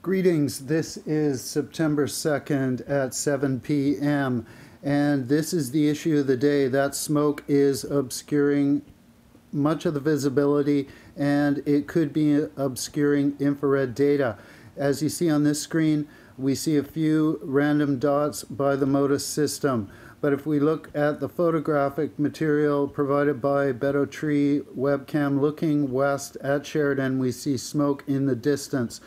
Greetings, this is September 2nd at 7 p.m. and this is the issue of the day. That smoke is obscuring much of the visibility and it could be obscuring infrared data. As you see on this screen, we see a few random dots by the MODIS system. But if we look at the photographic material provided by Beto Tree webcam looking west at Sheridan, we see smoke in the distance.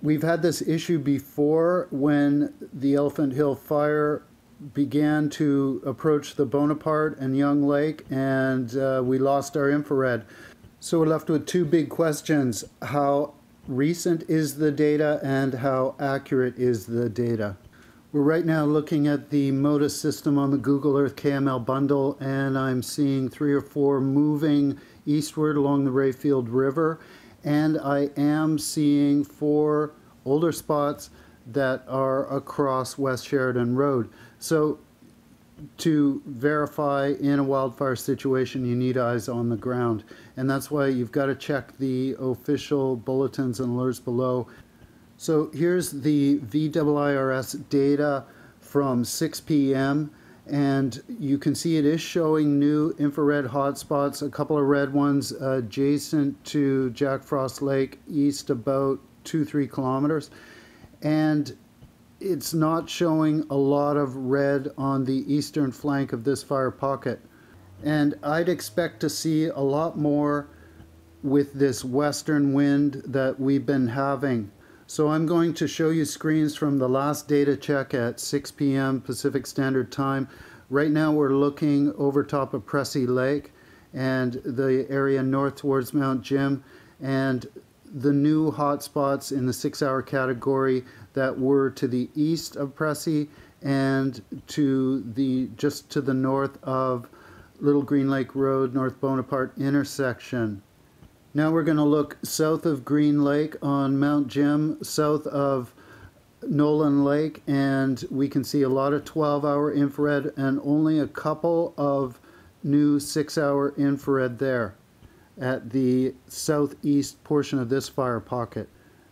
We've had this issue before when the Elephant Hill fire began to approach the Bonaparte and Young Lake, and we lost our infrared. So we're left with two big questions. How recent is the data and how accurate is the data? We're right now looking at the MODIS system on the Google Earth KML Bundle, and I'm seeing 3 or 4 moving eastward along the Rayfield River. And I am seeing 4 older spots that are across West Sheridan Road. So to verify in a wildfire situation, you need eyes on the ground. And that's why you've got to check the official bulletins and alerts below. So here's the VIIRS data from 6 p.m. and you can see it is showing new infrared hotspots, a couple of red ones adjacent to Jack Frost Lake, east about 2-3 kilometers, and it's not showing a lot of red on the eastern flank of this fire pocket. And I'd expect to see a lot more with this western wind that we've been having. So I'm going to show you screens from the last data check at 6 p.m. Pacific Standard Time. Right now we're looking over top of Pressy Lake and the area north towards Mount Jim, and the new hotspots in the 6-hour category that were to the east of Pressy and to the just to the north of Little Green Lake Road, North Bonaparte intersection. Now we're going to look south of Green Lake on Mount Jim, south of Nolan Lake, and we can see a lot of 12-hour infrared and only a couple of new 6-hour infrared there at the southeast portion of this fire pocket.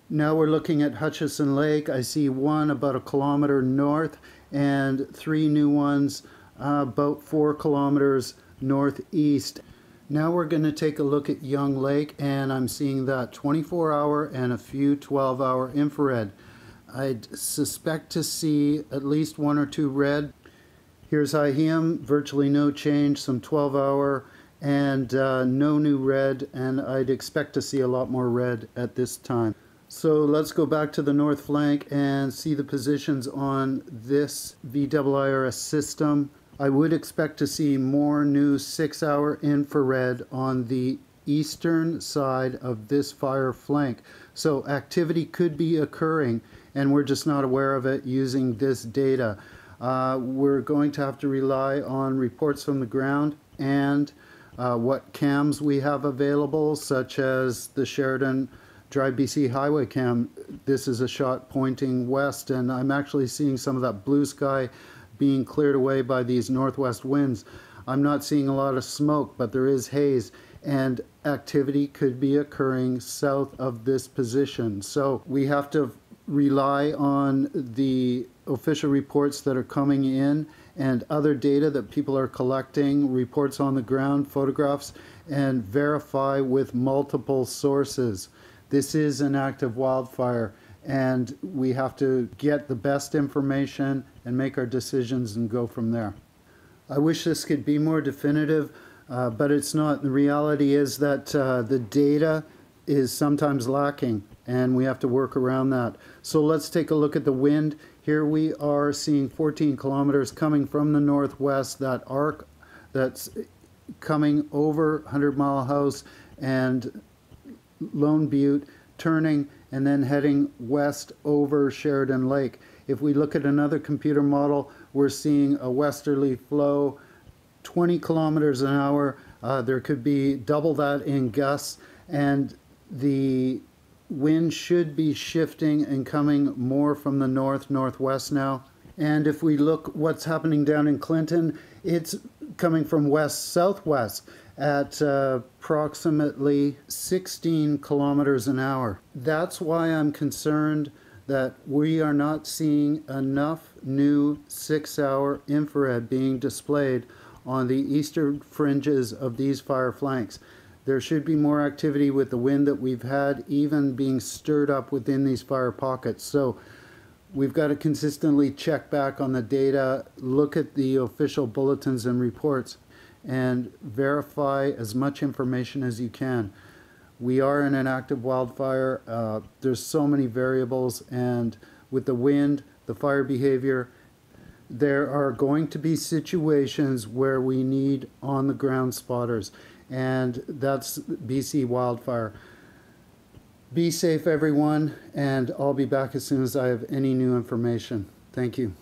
Now we're looking at Hutchison Lake. I see one about 1 kilometer north and 3 new ones about 4 kilometers northeast. Now we're going to take a look at Young Lake, and I'm seeing that 24-hour and a few 12-hour infrared. I'd suspect to see at least 1 or 2 red. Here's Hyheim, virtually no change, some 12-hour and no new red, and I'd expect to see a lot more red at this time. So let's go back to the north flank and see the positions on this VIIRS system. I would expect to see more new 6-hour infrared on the eastern side of this fire flank. So activity could be occurring and we're just not aware of it using this data. We're going to have to rely on reports from the ground and what cams we have available, such as the Sheridan Drive BC Highway cam. This is a shot pointing west, and I'm actually seeing some of that blue sky being cleared away by these northwest winds. I'm not seeing a lot of smoke, but there is haze, and activity could be occurring south of this position. So we have to rely on the official reports that are coming in and other data that people are collecting, reports on the ground, photographs, and verify with multiple sources. This is an active wildfire, and we have to get the best information and make our decisions and go from there. I wish this could be more definitive, but it's not. The reality is that the data is sometimes lacking, and we have to work around that. So let's take a look at the wind. Here we are seeing 14 kilometers coming from the northwest, that arc that's coming over 100 Mile House and Lone Butte, turning and then heading west over Sheridan Lake. If we look at another computer model, we're seeing a westerly flow 20 kilometers an hour. There could be double that in gusts, and the wind should be shifting and coming more from the northwest now. And if we look what's happening down in Clinton, it's coming from west-southwest at approximately 16 kilometers an hour. That's why I'm concerned that we are not seeing enough new 6-hour infrared being displayed on the eastern fringes of these fire flanks. There should be more activity with the wind that we've had even being stirred up within these fire pockets. So we've got to consistently check back on the data, look at the official bulletins and reports, and verify as much information as you can. We are in an active wildfire. There's so many variables, and with the wind, the fire behavior, there are going to be situations where we need on-the-ground spotters, and that's BC wildfire. Be safe, everyone, and I'll be back as soon as I have any new information. Thank you.